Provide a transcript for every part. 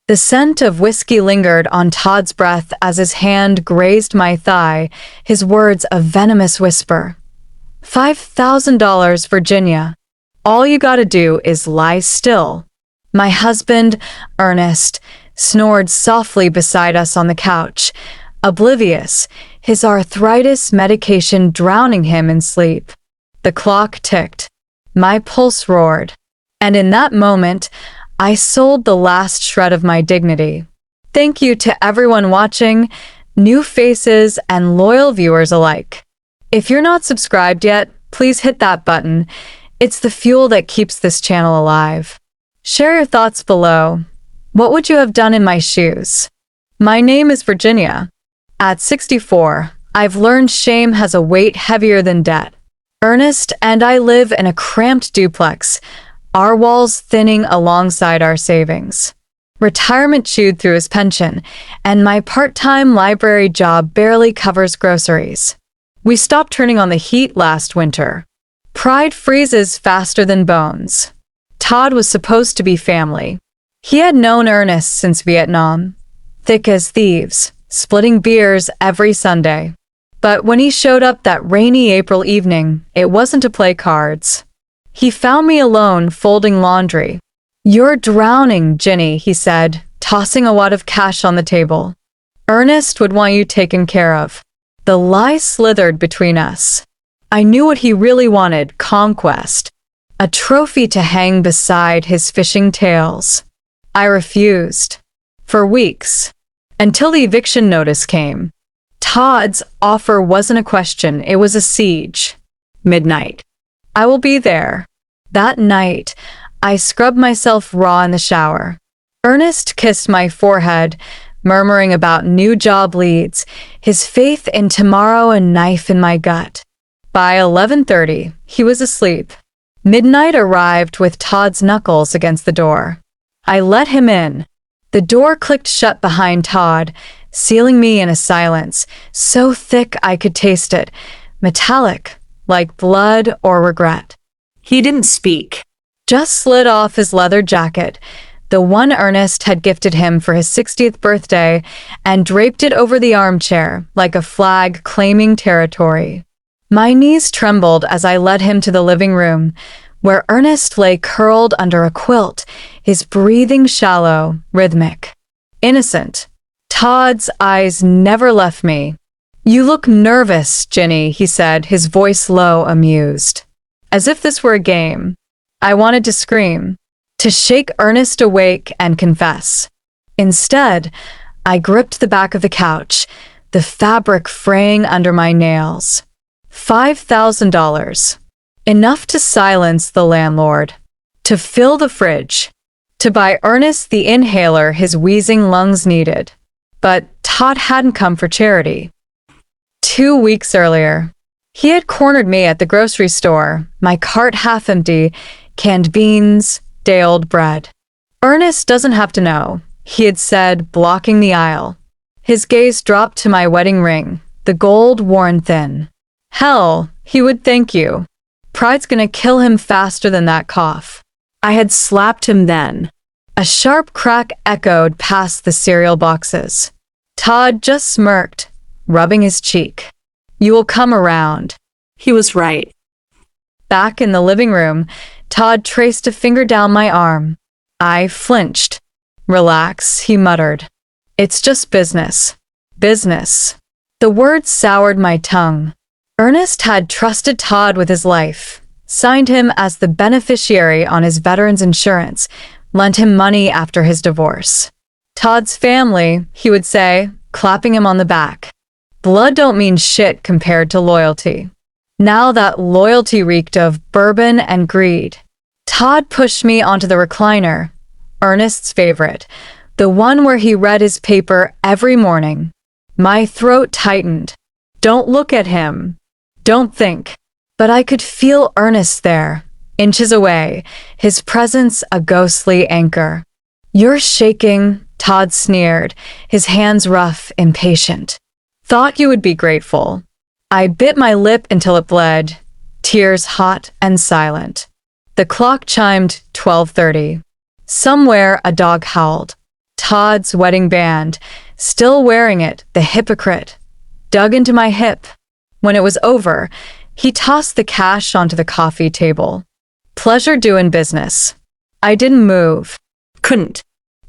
The scent of whiskey lingered on Todd's breath as his hand grazed my thigh, his words a venomous whisper. $5,000, Virginia. All you gotta do is lie still. My husband, Ernest, snored softly beside us on the couch, oblivious, his arthritis medication drowning him in sleep. The clock ticked. My pulse roared. And in that moment, I sold the last shred of my dignity. Thank you to everyone watching, new faces and loyal viewers alike. If you're not subscribed yet, please hit that button. It's the fuel that keeps this channel alive. Share your thoughts below. What would you have done in my shoes? My name is Virginia. At 64, I've learned shame has a weight heavier than debt. Ernest and I live in a cramped duplex, our walls thinning alongside our savings. Retirement chewed through his pension, and my part-time library job barely covers groceries. We stopped turning on the heat last winter. Pride freezes faster than bones. Todd was supposed to be family. He had known Ernest since Vietnam, thick as thieves, splitting beers every Sunday. But when he showed up that rainy April evening, it wasn't to play cards. He found me alone, folding laundry. "You're drowning, Ginny," he said, tossing a wad of cash on the table. "Ernest would want you taken care of." The lie slithered between us. I knew what he really wanted, conquest. A trophy to hang beside his fishing tails. I refused. For weeks. Until the eviction notice came. Todd's offer wasn't a question, it was a siege. Midnight. I will be there. That night, I scrubbed myself raw in the shower. Ernest kissed my forehead, murmuring about new job leads, his faith in tomorrow a knife in my gut. By 11:30, he was asleep. Midnight arrived with Todd's knuckles against the door. I let him in. The door clicked shut behind Todd, sealing me in a silence, so thick I could taste it, metallic, like blood or regret. He didn't speak, just slid off his leather jacket, the one Ernest had gifted him for his 60th birthday, and draped it over the armchair like a flag claiming territory. My knees trembled as I led him to the living room, where Ernest lay curled under a quilt, his breathing shallow, rhythmic. Innocent. Todd's eyes never left me. "You look nervous, Ginny," he said, his voice low, amused. As if this were a game. I wanted to scream, to shake Ernest awake and confess. Instead, I gripped the back of the couch, the fabric fraying under my nails. $5,000. Enough to silence the landlord, to fill the fridge, to buy Ernest the inhaler his wheezing lungs needed. But Todd hadn't come for charity. 2 weeks earlier, he had cornered me at the grocery store, my cart half empty, canned beans, day-old bread. "Ernest doesn't have to know," he had said, blocking the aisle. His gaze dropped to my wedding ring, the gold worn thin. Hell, he would thank you. Pride's gonna kill him faster than that cough. I had slapped him then. A sharp crack echoed past the cereal boxes. Todd just smirked, rubbing his cheek. "You will come around." He was right. Back in the living room, Todd traced a finger down my arm. I flinched. "Relax," he muttered. "It's just business." Business. The words soured my tongue. Ernest had trusted Todd with his life, signed him as the beneficiary on his veteran's insurance, lent him money after his divorce. "Todd's family," he would say, clapping him on the back. Blood don't mean shit compared to loyalty. Now that loyalty reeked of bourbon and greed. Todd pushed me onto the recliner, Ernest's favorite, the one where he read his paper every morning. My throat tightened. Don't look at him. Don't think. But I could feel Ernest there, inches away, his presence a ghostly anchor. "You're shaking," Todd sneered, his hands rough, impatient. "Thought you would be grateful." I bit my lip until it bled, tears hot and silent. The clock chimed 12:30. Somewhere a dog howled. Todd's wedding band, still wearing it, the hypocrite, dug into my hip. When it was over, he tossed the cash onto the coffee table. Pleasure doing business. I didn't move. Couldn't.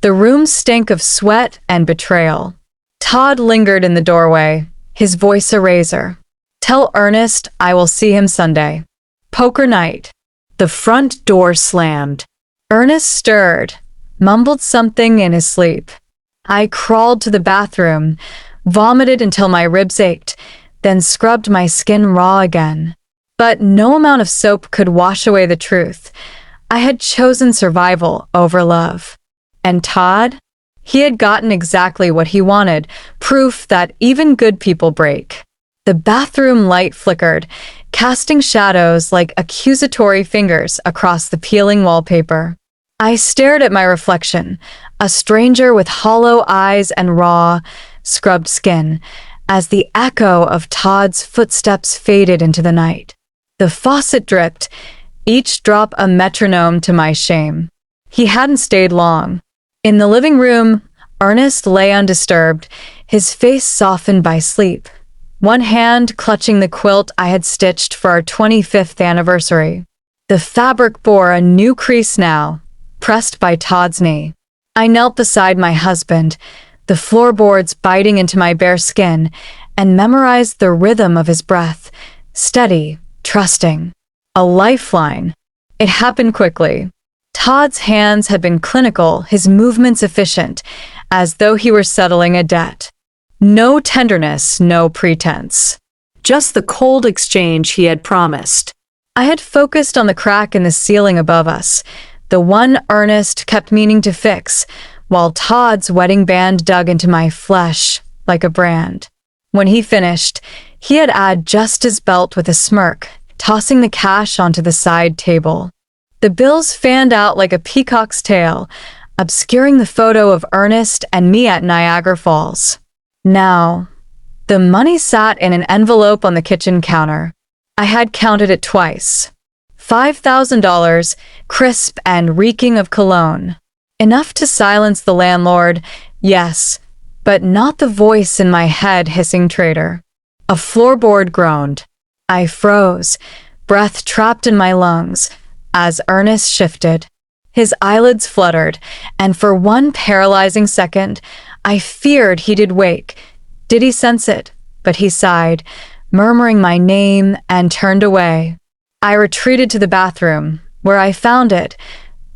The room stank of sweat and betrayal. Todd lingered in the doorway, his voice a razor. Tell Ernest I will see him Sunday. Poker night. The front door slammed. Ernest stirred, mumbled something in his sleep. I crawled to the bathroom, vomited until my ribs ached, then scrubbed my skin raw again. But no amount of soap could wash away the truth. I had chosen survival over love. And Todd? He had gotten exactly what he wanted, proof that even good people break. The bathroom light flickered, casting shadows like accusatory fingers across the peeling wallpaper. I stared at my reflection, a stranger with hollow eyes and raw, scrubbed skin, as the echo of Todd's footsteps faded into the night. The faucet dripped, each drop a metronome to my shame. He hadn't stayed long. In the living room, Ernest lay undisturbed, his face softened by sleep, one hand clutching the quilt I had stitched for our 25th anniversary. The fabric bore a new crease now, pressed by Todd's knee. I knelt beside my husband, the floorboards biting into my bare skin, and memorized the rhythm of his breath, steady, trusting. A lifeline. It happened quickly. Todd's hands had been clinical, his movements efficient, as though he were settling a debt. No tenderness, no pretense. Just the cold exchange he had promised. I had focused on the crack in the ceiling above us, the one Ernest kept meaning to fix, while Todd's wedding band dug into my flesh like a brand. When he finished, he had adjusted his belt with a smirk, tossing the cash onto the side table. The bills fanned out like a peacock's tail, obscuring the photo of Ernest and me at Niagara Falls. Now, the money sat in an envelope on the kitchen counter. I had counted it twice. $5,000, crisp and reeking of cologne. Enough to silence the landlord, yes, but not the voice in my head hissing traitor. A floorboard groaned. I froze, breath trapped in my lungs, as Ernest shifted. His eyelids fluttered, and for one paralyzing second, I feared he did wake. Did he sense it? But he sighed, murmuring my name, and turned away. I retreated to the bathroom, where I found it,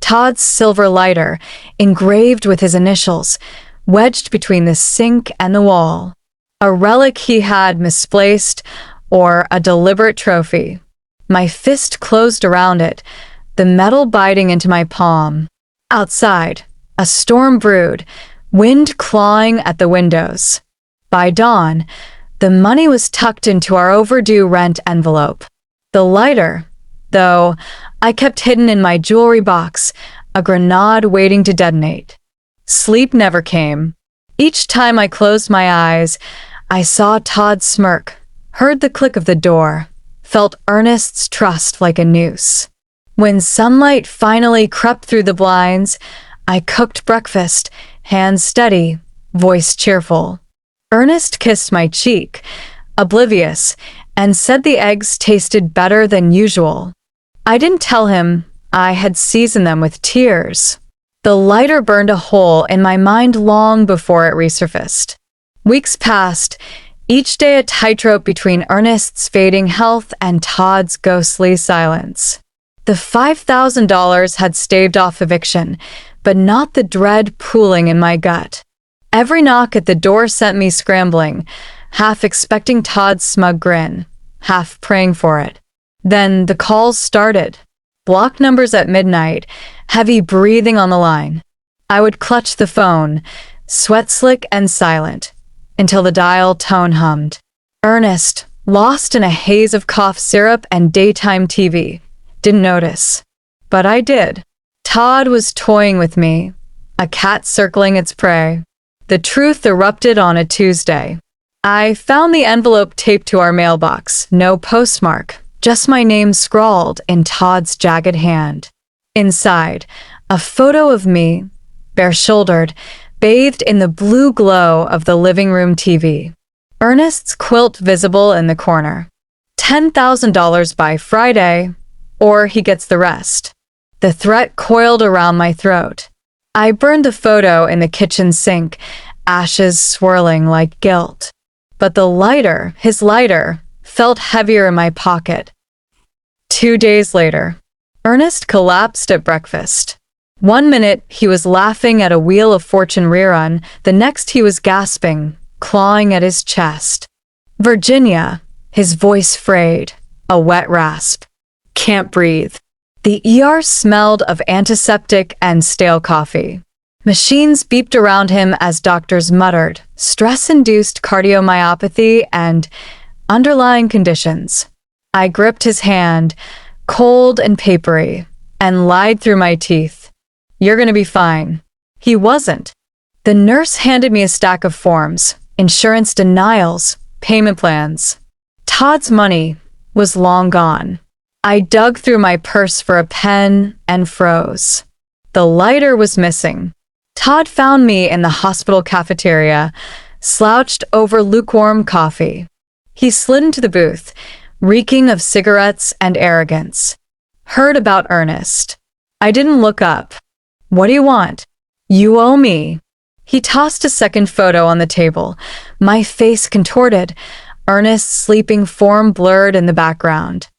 Todd's silver lighter, engraved with his initials, wedged between the sink and the wall. A relic he had misplaced, or a deliberate trophy. My fist closed around it, the metal biting into my palm. Outside, a storm brewed, wind clawing at the windows. By dawn, the money was tucked into our overdue rent envelope. The lighter, though, I kept hidden in my jewelry box, a grenade waiting to detonate. Sleep never came. Each time I closed my eyes, I saw Todd smirk, heard the click of the door, felt Ernest's trust like a noose. When sunlight finally crept through the blinds, I cooked breakfast, hands steady, voice cheerful. Ernest kissed my cheek, oblivious, and said the eggs tasted better than usual. I didn't tell him I had seasoned them with tears. The lighter burned a hole in my mind long before it resurfaced. Weeks passed, each day a tightrope between Ernest's fading health and Todd's ghostly silence. The $5,000 had staved off eviction, but not the dread pooling in my gut. Every knock at the door sent me scrambling, half expecting Todd's smug grin, half praying for it. Then the calls started. Block numbers at midnight, heavy breathing on the line. I would clutch the phone, sweat slick and silent, until the dial tone hummed. Ernest, lost in a haze of cough syrup and daytime TV. Didn't notice. But I did. Todd was toying with me, a cat circling its prey. The truth erupted on a Tuesday. I found the envelope taped to our mailbox, no postmark, just my name scrawled in Todd's jagged hand. Inside, a photo of me, bare-shouldered, bathed in the blue glow of the living room TV. Ernest's quilt visible in the corner. $10,000 by Friday, or he gets the rest. The threat coiled around my throat. I burned the photo in the kitchen sink, ashes swirling like guilt. But the lighter, his lighter, felt heavier in my pocket. 2 days later, Ernest collapsed at breakfast. 1 minute he was laughing at a Wheel of Fortune rerun, the next he was gasping, clawing at his chest. Virginia, his voice frayed, a wet rasp. Can't breathe. The ER smelled of antiseptic and stale coffee. Machines beeped around him as doctors muttered, stress-induced cardiomyopathy and underlying conditions. I gripped his hand, cold and papery, and lied through my teeth. You're gonna be fine. He wasn't. The nurse handed me a stack of forms, insurance denials, payment plans. Todd's money was long gone. I dug through my purse for a pen and froze. The lighter was missing. Todd found me in the hospital cafeteria, slouched over lukewarm coffee. He slid into the booth, reeking of cigarettes and arrogance. Heard about Ernest. I didn't look up. What do you want? You owe me. He tossed a second photo on the table, my face contorted, Ernest's sleeping form blurred in the background.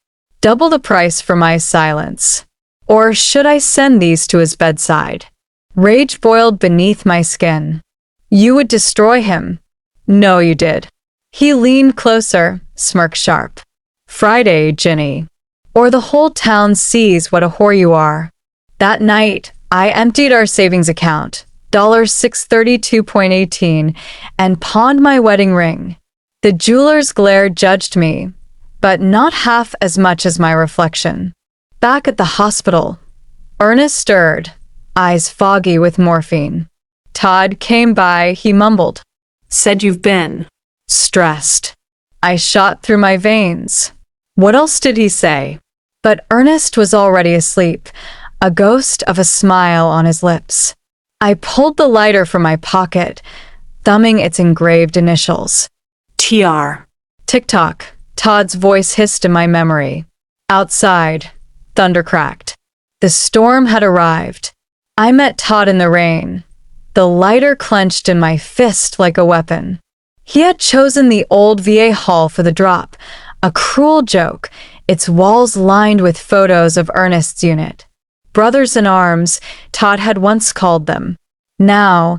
Double the price for my silence. Or should I send these to his bedside? Rage boiled beneath my skin. You would destroy him. No, you did. He leaned closer, smirk sharp. Friday, Ginny. Or the whole town sees what a whore you are. That night, I emptied our savings account, $632.18, and pawned my wedding ring. The jeweler's glare judged me, but not half as much as my reflection. Back at the hospital, Ernest stirred, eyes foggy with morphine. Todd came by, he mumbled. Said you've been stressed. I shot through my veins. What else did he say? But Ernest was already asleep, a ghost of a smile on his lips. I pulled the lighter from my pocket, thumbing its engraved initials. TR. Tick-tock, Todd's voice hissed in my memory. Outside, thunder cracked. The storm had arrived. I met Todd in the rain, the lighter clenched in my fist like a weapon. He had chosen the old VA hall for the drop, a cruel joke, its walls lined with photos of Ernest's unit. Brothers in arms, Todd had once called them. Now,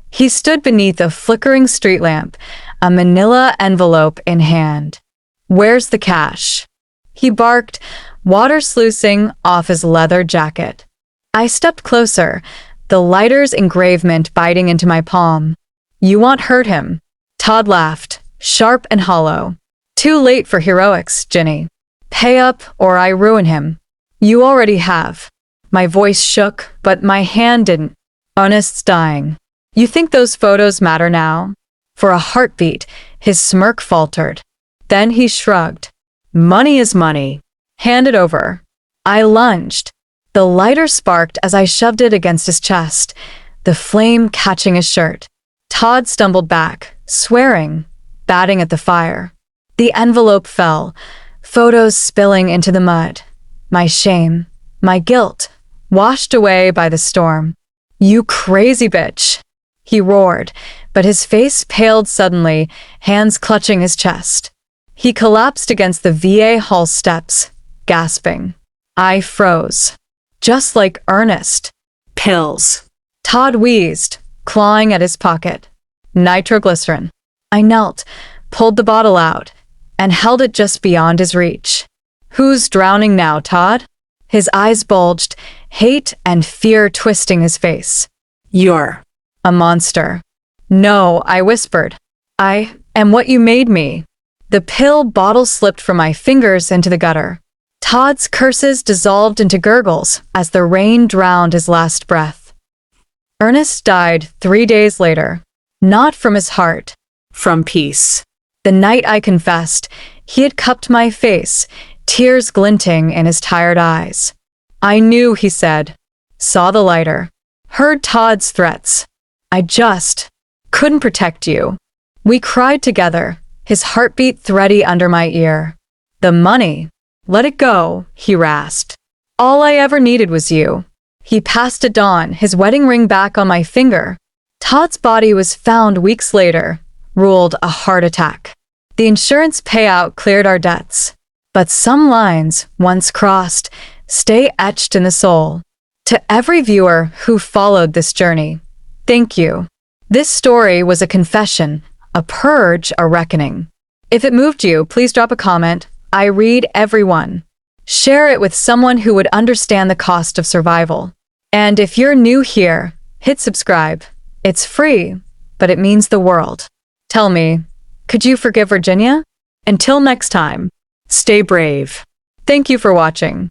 he stood beneath a flickering street lamp, a manila envelope in hand. Where's the cash? He barked, water sluicing off his leather jacket. I stepped closer, the lighter's engravement biting into my palm. You won't hurt him. Todd laughed, sharp and hollow. Too late for heroics, Ginny. Pay up or I ruin him. You already have. My voice shook, but my hand didn't. Ernest's dying. You think those photos matter now? For a heartbeat, his smirk faltered. Then he shrugged. Money is money. Hand it over. I lunged. The lighter sparked as I shoved it against his chest, the flame catching his shirt. Todd stumbled back, swearing, batting at the fire. The envelope fell, photos spilling into the mud. My shame, my guilt, washed away by the storm. You crazy bitch, he roared, but his face paled suddenly, hands clutching his chest. He collapsed against the VA hall steps, gasping. I froze. Just like Ernest. Pills. Todd wheezed, clawing at his pocket. Nitroglycerin. I knelt, pulled the bottle out, and held it just beyond his reach. Who's drowning now, Todd? His eyes bulged, hate and fear twisting his face. You're a monster. No, I whispered. I am what you made me. The pill bottle slipped from my fingers into the gutter. Todd's curses dissolved into gurgles as the rain drowned his last breath. Ernest died 3 days later, not from his heart, from peace. The night I confessed, he had cupped my face, tears glinting in his tired eyes. I knew, he said. Saw the lighter. Heard Todd's threats. I just couldn't protect you. We cried together, his heartbeat thready under my ear. The money. Let it go, he rasped. All I ever needed was you. He passed at dawn, his wedding ring back on my finger. Todd's body was found weeks later, ruled a heart attack. The insurance payout cleared our debts. But some lines, once crossed, stay etched in the soul. To every viewer who followed this journey, thank you. This story was a confession, a purge, a reckoning. If it moved you, please drop a comment. I read every one. Share it with someone who would understand the cost of survival. And if you're new here, hit subscribe. It's free, but it means the world. Tell me, could you forgive Virginia? Until next time, stay brave. Thank you for watching.